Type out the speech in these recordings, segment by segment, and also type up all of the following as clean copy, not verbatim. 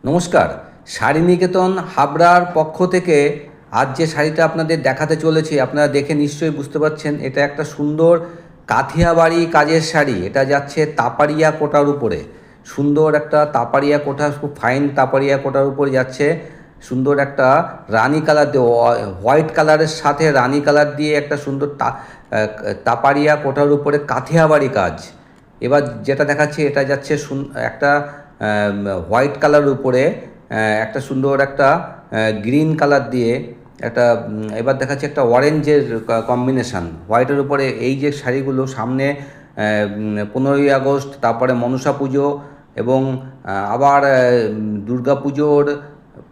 নমস্কার। শাড়ি নিকেতন হাবড়ার পক্ষ থেকে আজ যে শাড়িটা আপনাদের দেখাতে চলেছি, আপনারা দেখে নিশ্চয়ই বুঝতে পারছেন এটা একটা সুন্দর কাথিয়াবাড়ি কাজের শাড়ি। এটা যাচ্ছে তাপাড়িয়া কোটার উপরে। সুন্দর একটা তাপাড়িয়া কোটা, খুব ফাইন তাপাড়িয়া কোটার উপরে যাচ্ছে। সুন্দর একটা রানি কালার দিয়ে, হোয়াইট কালারের সাথে রানি কালার দিয়ে একটা সুন্দর তাপাড়িয়া কোটার উপরে কাথিয়াবাড়ি কাজ। এবার যেটা দেখাচ্ছি এটা যাচ্ছে একটা হোয়াইট কালার উপরে একটা সুন্দর একটা গ্রিন কালার দিয়ে একটা এবার দেখাচ্ছি একটা অরেঞ্জের কম্বিনেশান হোয়াইটের উপরে। এই যে শাড়িগুলো সামনে 15ই আগস্ট, তারপরে মনসা পুজো এবং আবার দুর্গা পুজোর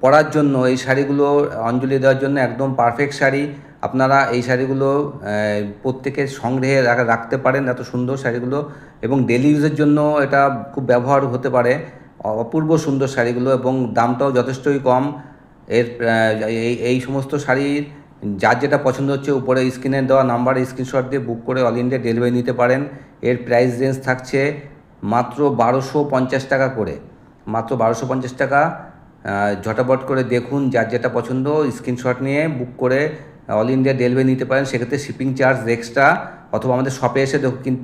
পরার জন্য এই শাড়িগুলো অঞ্জলি দেওয়ার জন্য একদম পারফেক্ট শাড়ি। আপনারা এই শাড়িগুলো প্রত্যেকের সংগ্রহে রাখতে পারেন, এত সুন্দর শাড়িগুলো, এবং ডেলি ইউজের জন্য এটা খুব ব্যবহার হতে পারে। অপূর্ব সুন্দর শাড়িগুলো এবং দামটাও যথেষ্টই কম। এর এই সমস্ত শাড়ির যার যেটা পছন্দ হচ্ছে উপরে স্ক্রিনে দেওয়া নাম্বারে স্ক্রিনশট দিয়ে বুক করে অল ইন্ডিয়া ডেলিভারি নিতে পারেন। এর প্রাইস রেঞ্জ থাকছে মাত্র 1250 টাকা করে, মাত্র 1250 টাকা। ঝটাপট করে দেখুন, যার যেটা পছন্দ স্ক্রিনশট নিয়ে বুক করে অল ইন্ডিয়া ডেলিভারি নিতে পারেন। সেক্ষেত্রে শিপিং চার্জ এক্সট্রা, অথবা আমাদের শপে এসে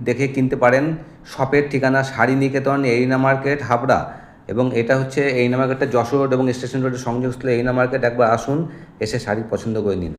দেখে কিনতে পারেন। শপের ঠিকানা শাড়ি নিকেতন, এরিনা মার্কেট, হাবড়া। এবং এটা হচ্ছে এরিনা মার্কেটটা যশোর রোড এবং স্টেশন রোডের সংযোগস্থলে এরিনা মার্কেট। একবার আসুন, এসে শাড়ি পছন্দ করে নিন।